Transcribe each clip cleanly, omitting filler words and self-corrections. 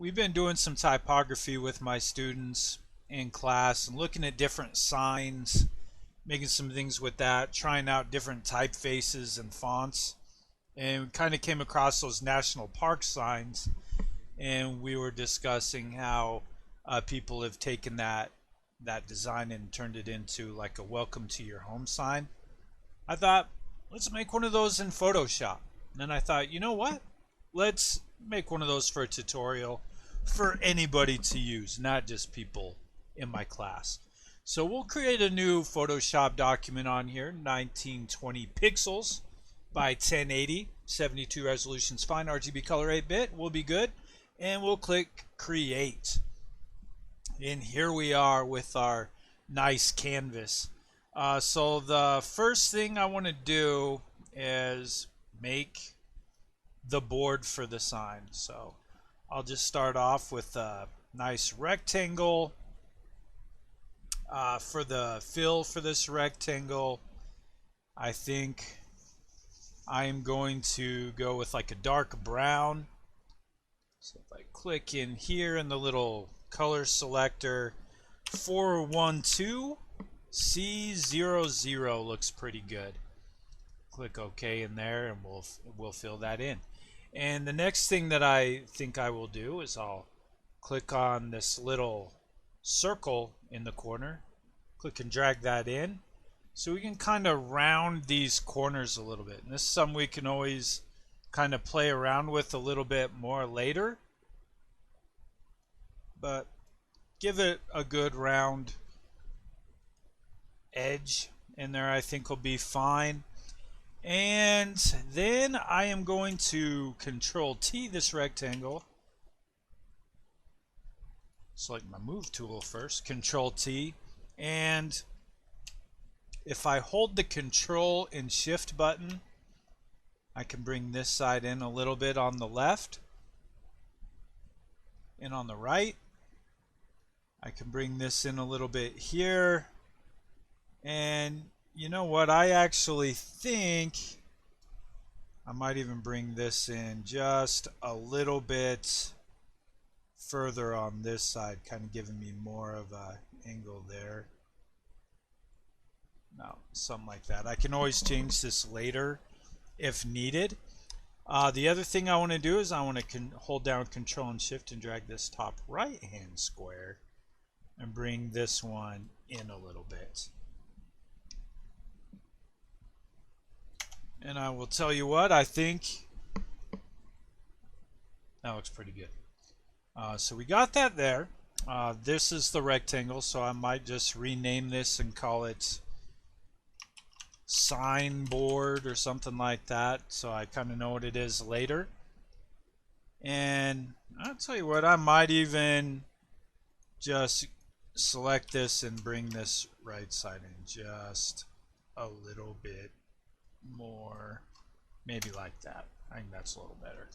we've been doing some typography with my students in class and looking at different signs, making some things with that, trying out different typefaces and fonts, and we kind of came across those national park signs, and we were discussing how people have taken that design and turned it into like a welcome to your home sign. I thought, let's make one of those in Photoshop. And then I thought, you know what? Let's make one of those for a tutorial for anybody to use, not just people in my class. So we'll create a new Photoshop document on here, 1920 pixels by 1080, 72 resolution's fine, RGB color 8-bit will be good, and we'll click create. And here we are with our nice canvas. So the first thing I want to do is make the board for the sign. So I'll just start off with a nice rectangle. For the fill for this rectangle, I think I am going to go with like a dark brown. So if I click in here in the little color selector, 412 C00 looks pretty good. Click OK in there, and we'll fill that in. And the next thing that I think I will do is I'll click on this little circle in the corner, click and drag that in, so we can kind of round these corners a little bit. And this is something we can always kind of play around with a little bit more later, but give it a good round edge in there, I think will be fine. And then I am going to Control T this rectangle, select my move tool first, Control T, and if I hold the Control and Shift button, I can bring this side in a little bit on the left and on the right. I can bring this in a little bit here, and you know what, I actually think I might even bring this in just a little bit further on this side, kind of giving me more of a angle there. No, something like that. I can always change this later if needed. The other thing I want to do is I want to hold down Control and Shift and drag this top right hand square and bring this one in a little bit. And I will tell you what, I think that looks pretty good. So we got that there. This is the rectangle, so I might just rename this and call it sign board or something like that, so I kind of know what it is later. And I'll tell you what, I might even just select this and bring this right side in just a little bit more, maybe like that. I think that's a little better.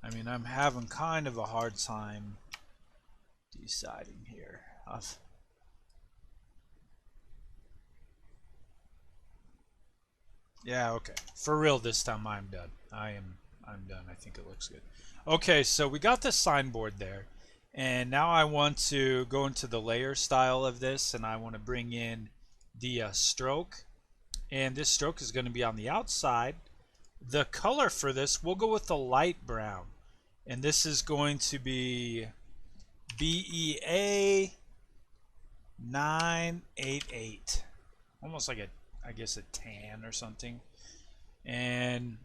I mean, I'm having kind of a hard time deciding here. Yeah, okay. For real this time, I'm done. I'm done. I think it looks good. Okay, so we got the signboard there. And now I want to go into the layer style of this, and I want to bring in the stroke. And this stroke is going to be on the outside. The color for this, we'll go with the light brown. And this is going to be BEA 988. Almost like I guess a tan or something. And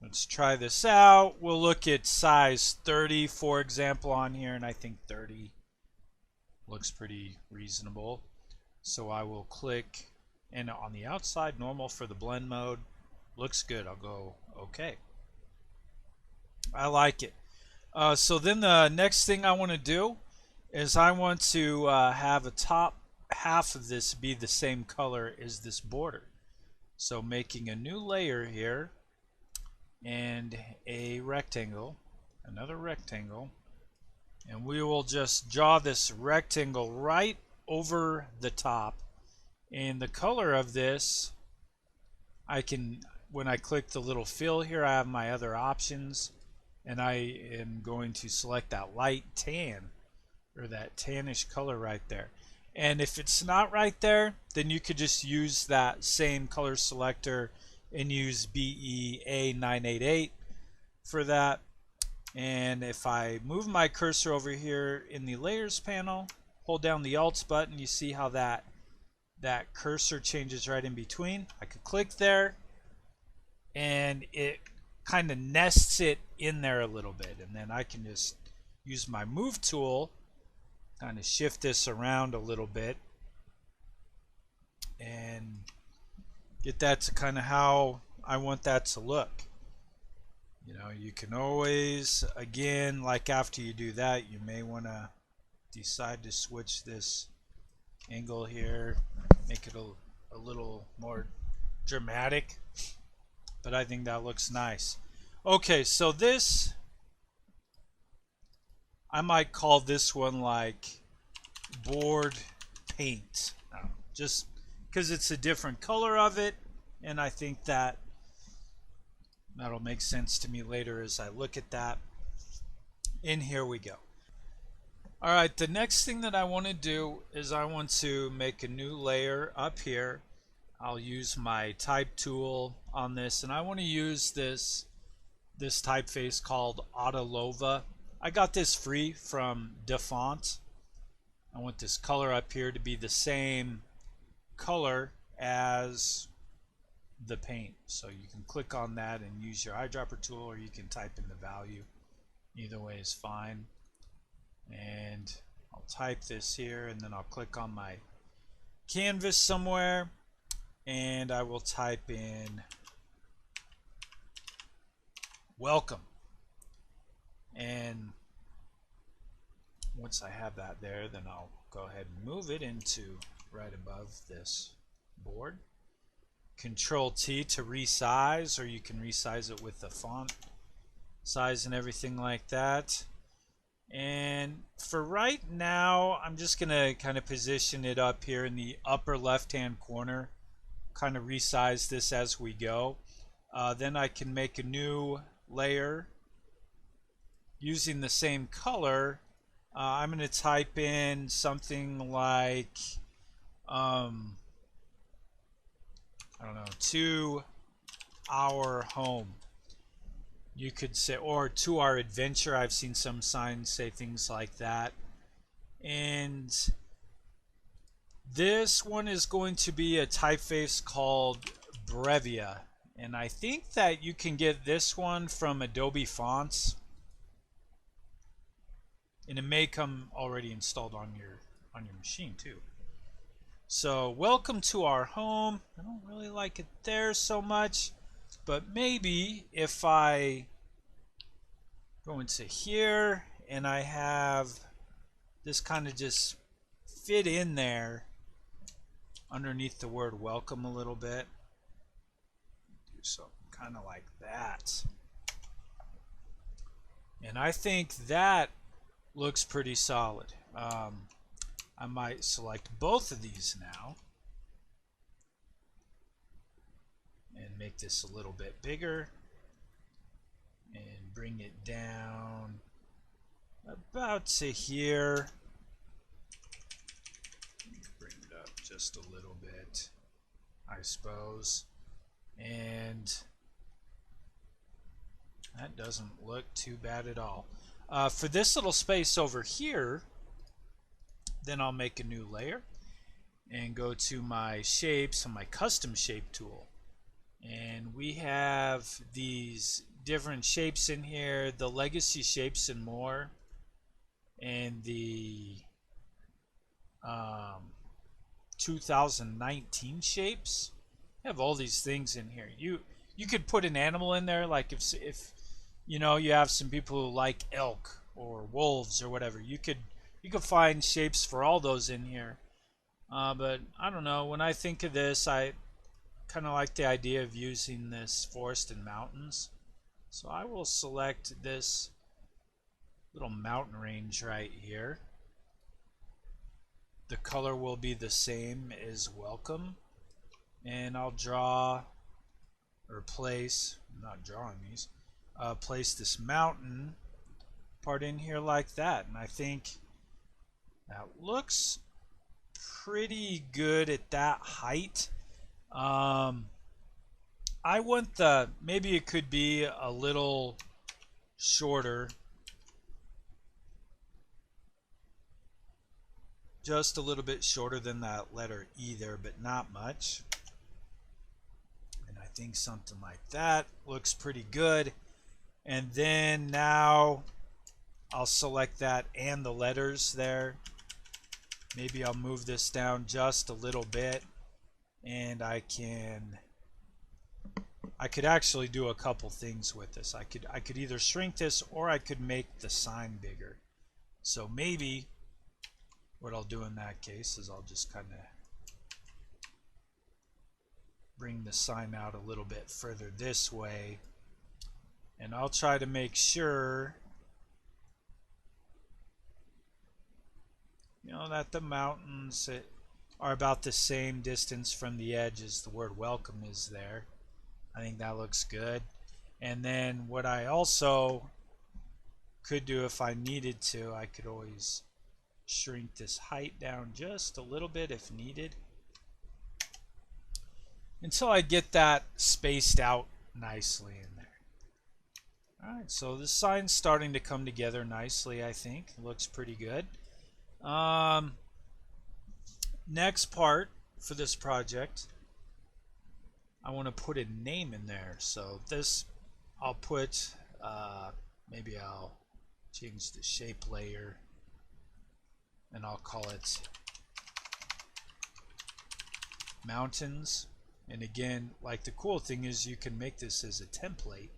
let's try this out. We'll look at size 30, for example, on here, and I think 30 looks pretty reasonable. So I will click, and on the outside, normal for the blend mode. Looks good. I'll go OK. I like it. So then the next thing I want to do is I want to have a top half of this be the same color as this border. So making a new layer here and a rectangle, another rectangle, and we will just draw this rectangle right over the top. And the color of this, I can when I click the little fill here, I have my other options, and I am going to select that light tan, or that tannish color right there. And if it's not right there, then you could just use that same color selector and use BEA988 for that. And if I move my cursor over here in the layers panel, hold down the Alt button, you see how that cursor changes right in between. I could click there and it kind of nests it in there a little bit, and then I can just use my move tool, kind of shift this around a little bit and get that to kind of how I want that to look. You know, you can always, again, like after you do that, you may want to decide to switch this angle here, make it a little more dramatic, but I think that looks nice. Okay, so this, I might call this one like board paint, just because it's a different color of it, and I think that that'll make sense to me later as I look at that. And here we go. All right, the next thing that I want to do is I want to make a new layer up here. I'll use my type tool on this, and I want to use this typeface called Adobe. I got this free from DeFont. I want this color up here to be the same color as the paint. So you can click on that and use your eyedropper tool, or you can type in the value. Either way is fine. And I'll type this here, and then I'll click on my canvas somewhere, and I will type in welcome. And once I have that there, then I'll go ahead and move it into right above this board. Control T to resize, or you can resize it with the font size and everything like that. And for right now, I'm just going to kind of position it up here in the upper left hand corner, kind of resize this as we go. Then I can make a new layer using the same color. I'm going to type in something like I don't know, to our home. You could say, or to our adventure. I've seen some signs say things like that. And this one is going to be a typeface called Brevia. And I think that you can get this one from Adobe Fonts. And it may come already installed on your machine too. So welcome to our home. I don't really like it there so much, but maybe if I go into here and I have this kind of just fit in there underneath the word welcome a little bit, do something kind of like that. And I think that looks pretty solid. I might select both of these now and make this a little bit bigger and bring it down about to here. Bring it up just a little bit, I suppose. And that doesn't look too bad at all. For this little space over here, then I'll make a new layer and go to my shapes and my custom shape tool. And we have these different shapes in here, the legacy shapes and more, and the 2019 shapes. I have all these things in here. You could put an animal in there, like if you know, you have some people who like elk or wolves or whatever. You could find shapes for all those in here. But I don't know, when I think of this, I kind of like the idea of using this forest and mountains. So I will select this little mountain range right here. The color will be the same as welcome. And I'll draw or place, I'm not drawing these, place this mountain part in here like that. And I think that looks pretty good at that height. I want the, maybe it could be a little shorter, just a little bit shorter than that letter E there, but not much. And I think something like that looks pretty good. And then now I'll select that and the letters there. Maybe I'll move this down just a little bit, and I could actually do a couple things with this. I could either shrink this or I could make the sign bigger. So maybe what I'll do in that case is I'll just kind of bring the sign out a little bit further this way, and I'll try to make sure, you know, that the mountains are about the same distance from the edge as the word welcome is there. I think that looks good. And then what I also could do if I needed to, I could always shrink this height down just a little bit if needed, until I get that spaced out nicely in there. Alright, so the sign's starting to come together nicely, I think. It looks pretty good. Next part for this project, I want to put a name in there. So this, I'll put, maybe I'll change the shape layer and I'll call it mountains. And again, like, the cool thing is you can make this as a template,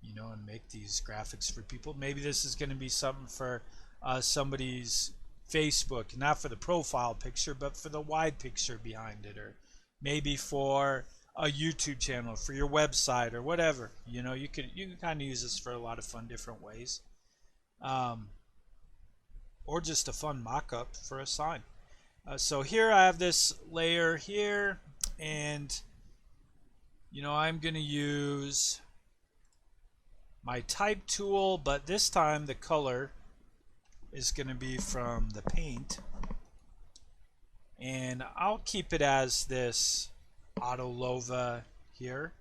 you know, and make these graphics for people. Maybe this is going to be something for somebody's Facebook, not for the profile picture, but for the wide picture behind it, or maybe for a YouTube channel, for your website, or whatever. You know, you can kind of use this for a lot of fun different ways, or just a fun mock-up for a sign. So here I have this layer here, and you know, I'm going to use my type tool, but this time the color is going to be from the paint, and I'll keep it as this Autolova here.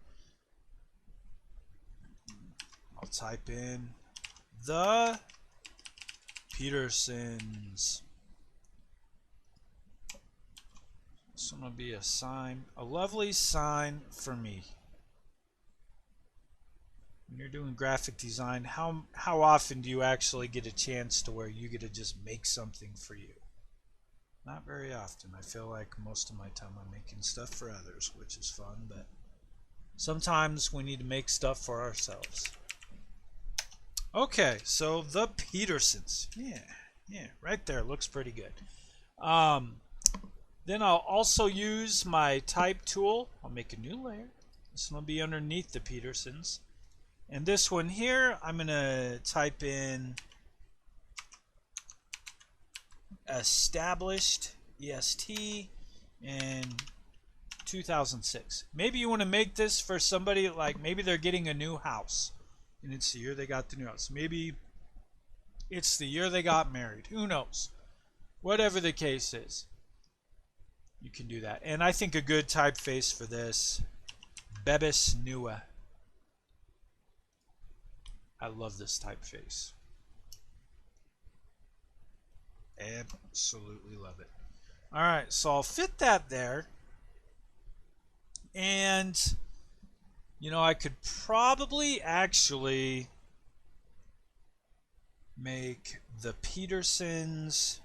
I'll type in the Petersens. This one will be a sign, a lovely sign for me. When you're doing graphic design, how often do you actually get a chance to where you get to just make something for you? Not very often. I feel like most of my time I'm making stuff for others, which is fun, but sometimes we need to make stuff for ourselves. Okay, so the Petersens. Yeah, right there. Looks pretty good. Then I'll also use my type tool. I'll make a new layer. This one will be underneath the Petersens. And this one here, I'm going to type in established, EST, in 2006. Maybe you want to make this for somebody, like maybe they're getting a new house and it's the year they got the new house. Maybe it's the year they got married. Who knows? Whatever the case is, you can do that. And I think a good typeface for this, Bebis Nua. I love this typeface. Absolutely love it. Alright, so I'll fit that there. And, you know, I could probably actually make the Petersens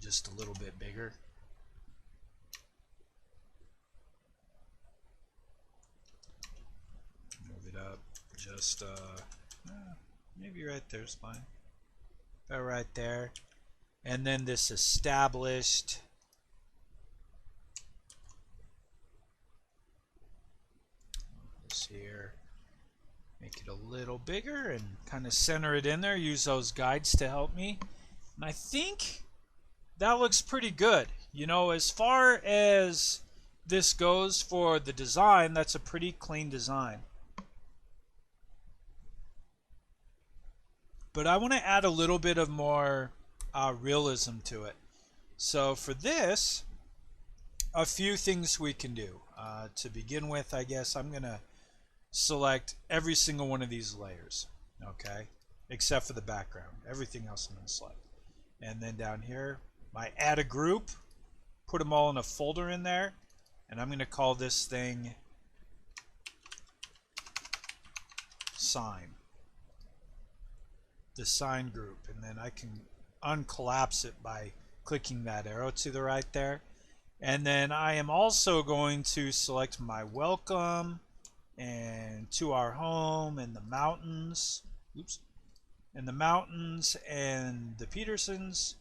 just a little bit bigger. Move it up just maybe right there's fine. About right there. And then this established, this here, make it a little bigger and kind of center it in there. Use those guides to help me. And I think that looks pretty good. You know, as far as this goes for the design, that's a pretty clean design. But I want to add a little bit of more realism to it. So for this, a few things we can do. To begin with, I guess I'm going to select every single one of these layers, okay, except for the background. Everything else I'm going to select. And then down here, my add a group, put them all in a folder in there, and I'm going to call this thing sign, the sign group, and then I can uncollapse it by clicking that arrow to the right there. And then I am also going to select my welcome and to our home and the mountains, oops, and the mountains and the Petersens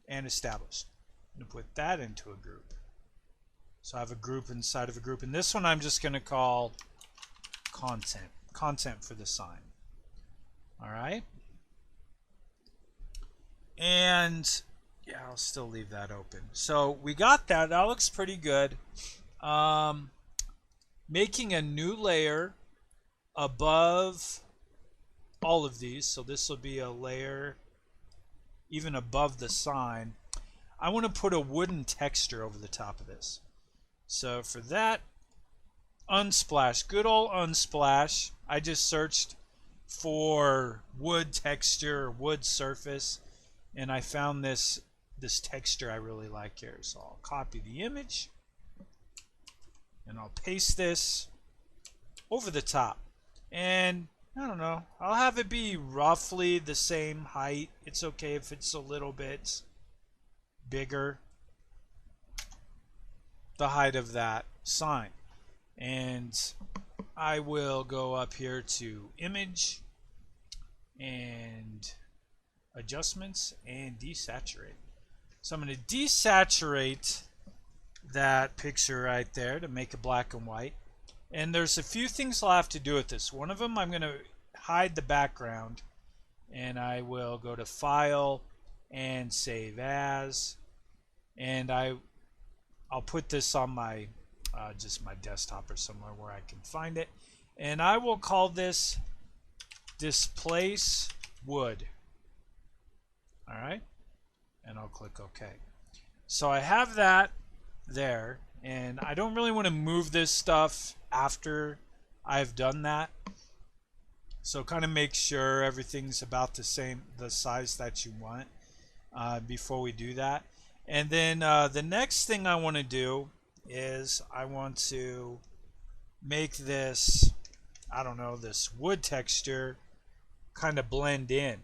and established. I'm going to put that into a group. So I have a group inside of a group, and this one I'm just going to call content for the sign. All right. And yeah, I'll still leave that open. So we got that. That looks pretty good. Making a new layer above all of these. So this will be a layer even above the sign. I want to put a wooden texture over the top of this. So for that, Unsplash, good old Unsplash. I just searched for wood texture, wood surface, and I found this texture I really like here. So I'll copy the image and I'll paste this over the top. And I don't know, I'll have it be roughly the same height. It's okay if it's a little bit bigger, the height of that sign. And I will go up here to image and adjustments and desaturate. So I'm going to desaturate that picture right there to make it black and white. And there's a few things I'll have to do with this. One of them, I'm going to hide the background, and I will go to File and Save As, and I'll put this on my just my desktop or somewhere where I can find it, and I will call this Displace Wood. All right, and I'll click OK. So I have that there, and I don't really want to move this stuff after I've done that. So kind of make sure everything's about the size that you want before we do that. And then the next thing I want to do is I want to make this, I don't know, this wood texture kind of blend in.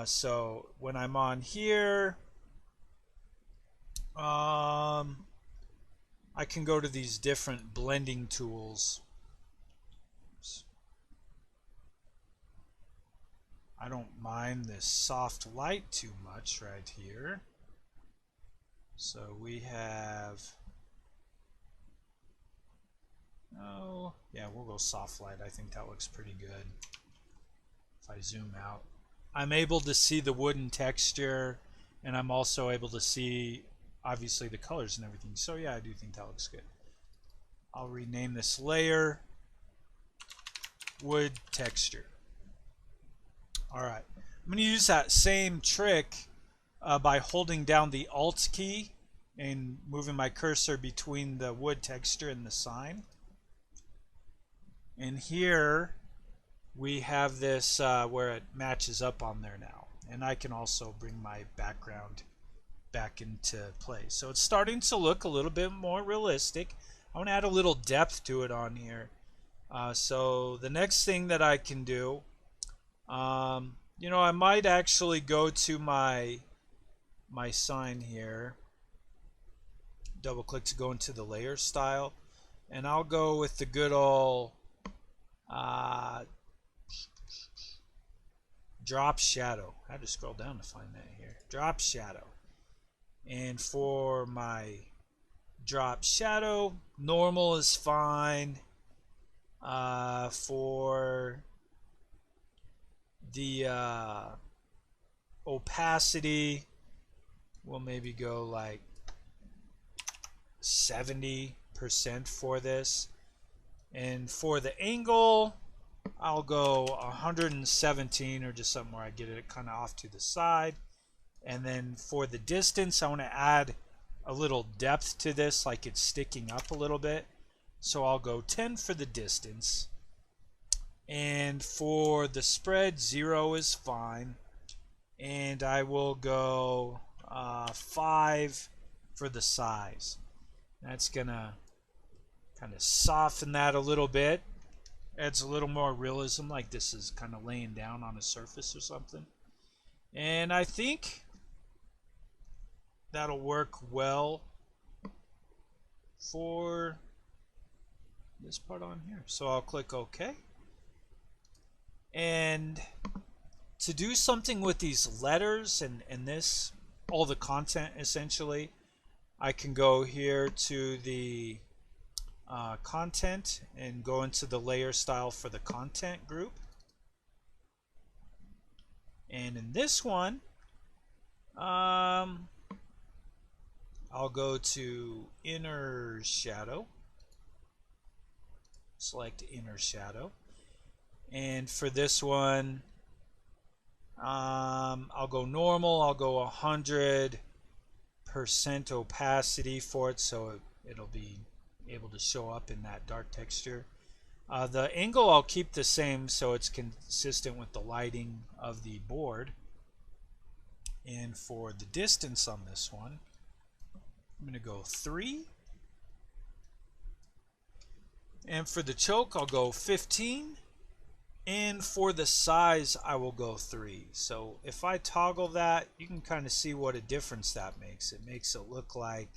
So when I'm on here, I can go to these different blending tools. I don't mind this soft light too much right here. So we have, oh yeah, we'll go soft light. I think that looks pretty good. If I zoom out, I'm able to see the wooden texture, and I'm also able to see obviously the colors and everything. So yeah, I do think that looks good. I'll rename this layer wood texture. Alright, I'm going to use that same trick by holding down the Alt key and moving my cursor between the wood texture and the sign. And here we have this where it matches up on there now. And I can also bring my background back into play. So it's starting to look a little bit more realistic. I want to add a little depth to it on here. So the next thing that I can do, you know, I might actually go to my sign here, double click to go into the layer style, and I'll go with the good old drop shadow. I had to scroll down to find that here. Drop shadow. And for my drop shadow, normal is fine. For the opacity, we'll maybe go like 70% for this. And for the angle, I'll go 117 or just something where I get it kind of off to the side. And then for the distance, I want to add a little depth to this, like it's sticking up a little bit. So I'll go 10 for the distance. And for the spread, 0 is fine. And I will go 5 for the size. That's gonna kind of soften that a little bit. Adds a little more realism, like this is kind of laying down on a surface or something. And I think that'll work well for this part on here. So I'll click OK. And to do something with these letters and this, all the content essentially, I can go here to the content and go into the layer style for the content group. And in this one, I'll go to inner shadow, select inner shadow, and for this one, I'll go normal. I'll go 100% opacity for it, so it'll be able to show up in that dark texture. The angle I'll keep the same so it's consistent with the lighting of the board. And for the distance on this one, I'm going to go 3. And for the choke, I'll go 15. And for the size, I will go 3. So if I toggle that, you can kind of see what a difference that makes. It makes it look like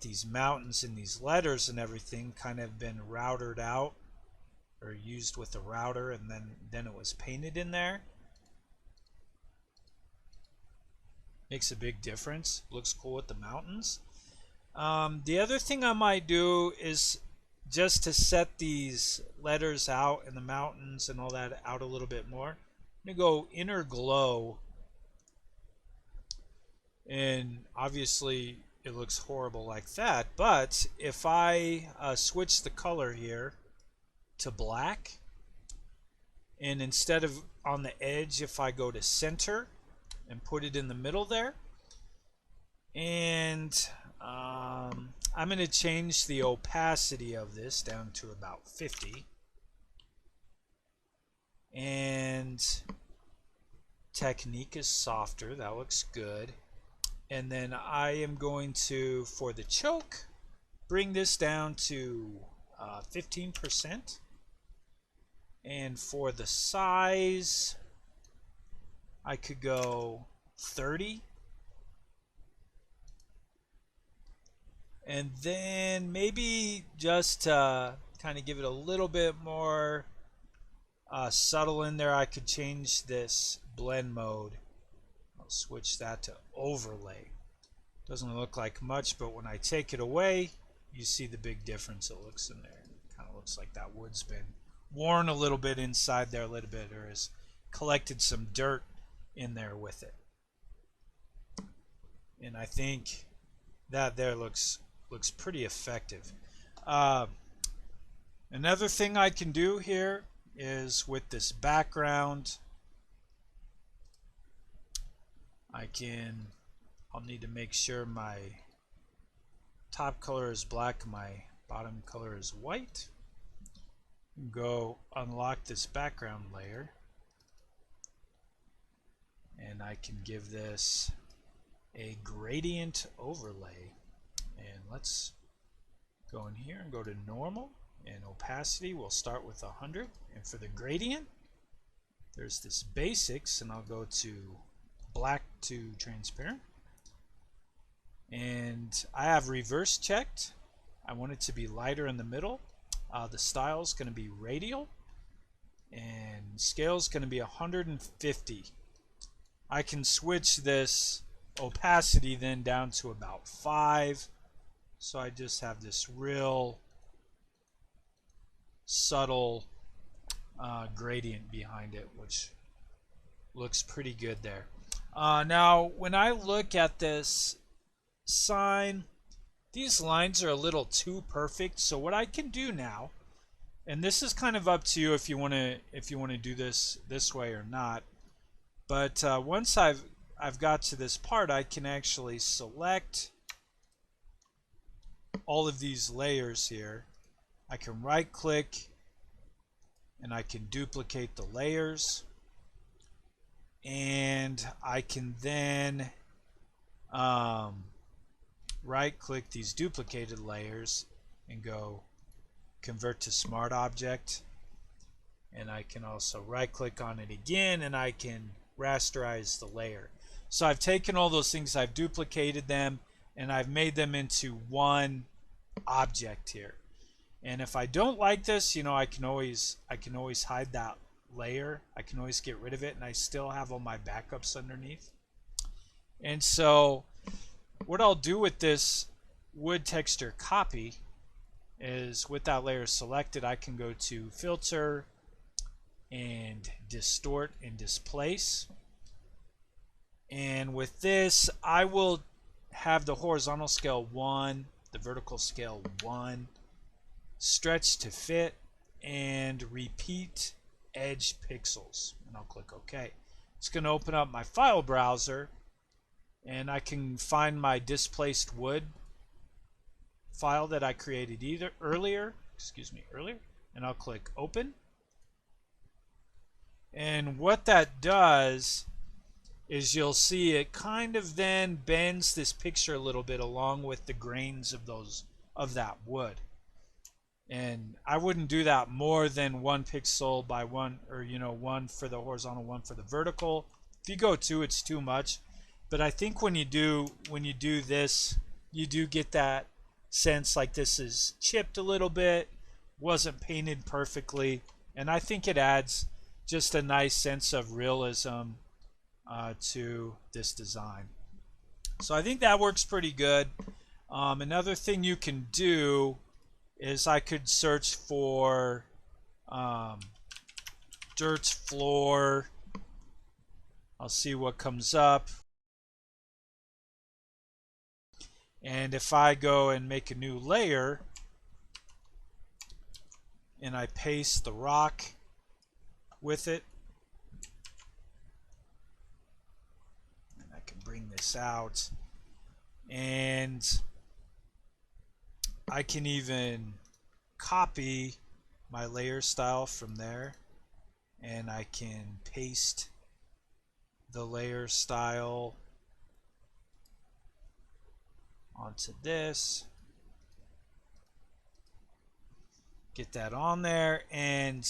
these mountains and these letters and everything kind of been routed out or used with a router, and then it was painted in there. Makes a big difference. Looks cool with the mountains. The other thing I might do is just to set these letters out and the mountains and all that out a little bit more. I'm going to go inner glow, and obviously it looks horrible like that, but if I switch the color here to black, and instead of on the edge, if I go to center and put it in the middle there, and I'm going to change the opacity of this down to about 50, and technique is softer. That looks good. And then I am going to, for the choke, bring this down to 15%. And for the size, I could go 30. And then maybe just kind of give it a little bit more subtle in there, I could change this blend mode. I'll switch that to overlay. Doesn't look like much, but when I take it away, you see the big difference it looks in there. It kind of looks like that wood's been worn a little bit inside there a little bit, or has collected some dirt in there with it. And I think that there looks pretty effective. Another thing I can do here is with this background, I'll need to make sure my top color is black, my bottom color is white. Go unlock this background layer, and I can give this a gradient overlay. And let's go in here and go to normal, and opacity we'll start with 100. And for the gradient, there's this basics, and I'll go to black to transparent. And I have reverse checked. I want it to be lighter in the middle. The style is going to be radial, and scale is going to be 150. I can switch this opacity then down to about 5. So I just have this real subtle gradient behind it, which looks pretty good there. Now, when I look at this sign, these lines are a little too perfect. So what I can do now, and this is kind of up to you if you want to do this way or not. But once I've got to this part, I can actually select all of these layers here. I can right click and I can duplicate the layers, and I can then right click these duplicated layers and go convert to smart object, and I can also right click on it again and I can rasterize the layer. So I've taken all those things, I've duplicated them, and I've made them into one object here. And if I don't like this, you know, I can always hide that layer. I can always get rid of it, and I still have all my backups underneath. And so what I'll do with this wood texture copy is, with that layer selected, I can go to filter and distort and displace. And with this, I will have the horizontal scale 1, the vertical scale 1, stretch to fit, and repeat edge pixels. And I'll click OK. It's going to open up my file browser, and I can find my displaced wood file that I created earlier, and I'll click open. And what that does is, you'll see it kind of then bends this picture a little bit along with the grains of that wood. And I wouldn't do that more than 1 pixel by 1, or 1 for the horizontal, 1 for the vertical. If you go 2, it's too much. But I think when you do this, you do get that sense like this is chipped a little bit, wasn't painted perfectly, and I think it adds just a nice sense of realism to this design. So I think that works pretty good. Another thing you can do is, I could search for dirt floor. I'll see what comes up. And if I go and make a new layer and I paste the rock with it, and I can bring this out, and I can even copy my layer style from there, and I can paste the layer style onto this, get that on there, and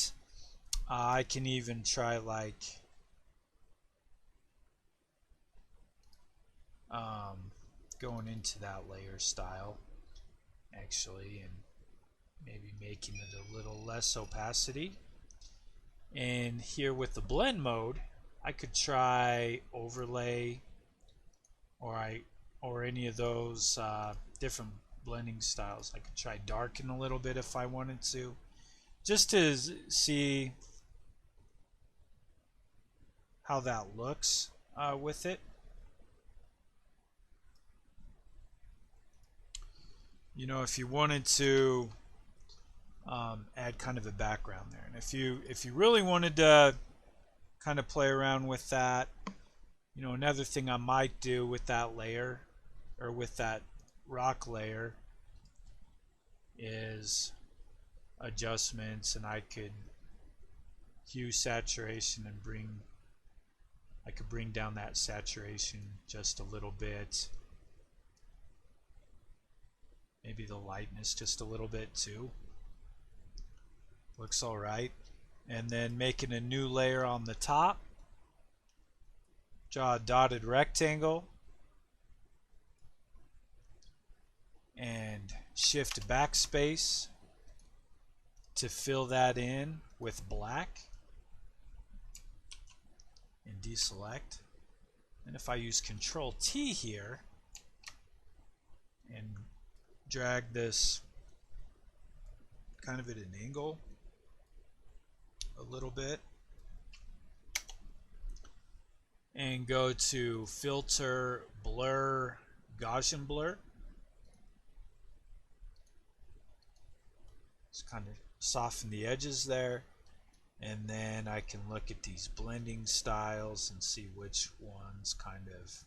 I can even try like going into that layer style actually, and maybe making it a little less opacity. And here with the blend mode, I could try overlay, or any of those different blending styles. I could try darken a little bit if I wanted to, just to see how that looks with it. You know, if you wanted to add kind of a background there, and if you really wanted to kind of play around with that, you know, another thing I might do with that layer, or with that rock layer, is adjustments, and I could hue saturation and I could bring down that saturation just a little bit, maybe the lightness just a little bit too. Looks alright. And then making a new layer on the top, draw a dotted rectangle and shift backspace to fill that in with black, and deselect. And if I use Control T here and drag this kind of at an angle a little bit, and go to filter, blur, Gaussian blur. Just kind of soften the edges there. And then I can look at these blending styles and see which ones kind of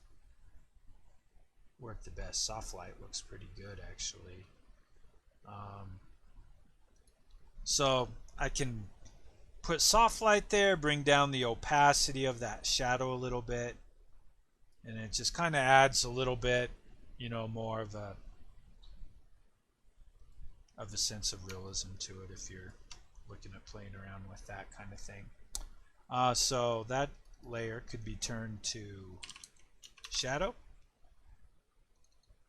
work the best. Soft light looks pretty good actually. So I can put soft light there, bring down the opacity of that shadow a little bit, and it just kind of adds a little bit, you know, more of a sense of realism to it if you're looking at playing around with that kind of thing. So that layer could be turned to shadow.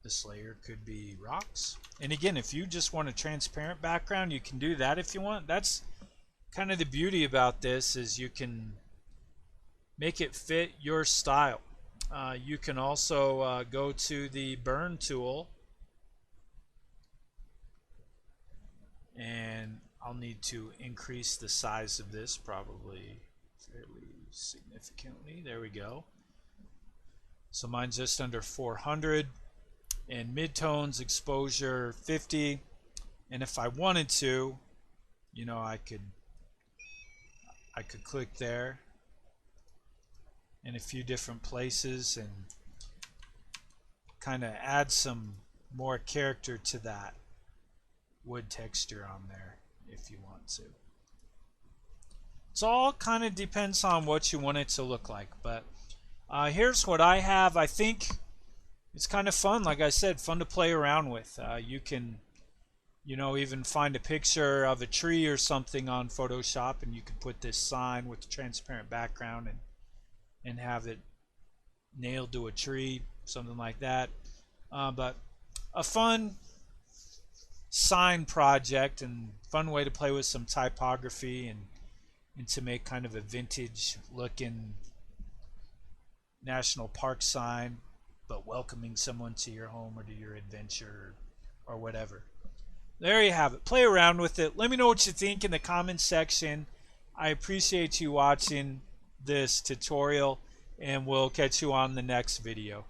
This layer could be rocks. And again, if you just want a transparent background, you can do that if you want. That's kind of the beauty about this, is you can make it fit your style. You can also go to the burn tool, and I'll need to increase the size of this probably fairly significantly. There we go. So mine's just under 400, and midtones exposure 50. And if I wanted to, you know, I could click there in a few different places and kind of add some more character to that wood texture on there if you want to. It's all kind of depends on what you want it to look like, but here's what I have. I think it's kind of fun, like I said, fun to play around with. You can, you know, even find a picture of a tree or something on Photoshop, and you can put this sign with a transparent background and have it nailed to a tree, something like that. But a fun sign project and fun way to play with some typography and to make kind of a vintage looking national park sign, but welcoming someone to your home or to your adventure or whatever. There you have it. Play around with it. Let me know what you think in the comments section. I appreciate you watching this tutorial, and we'll catch you on the next video.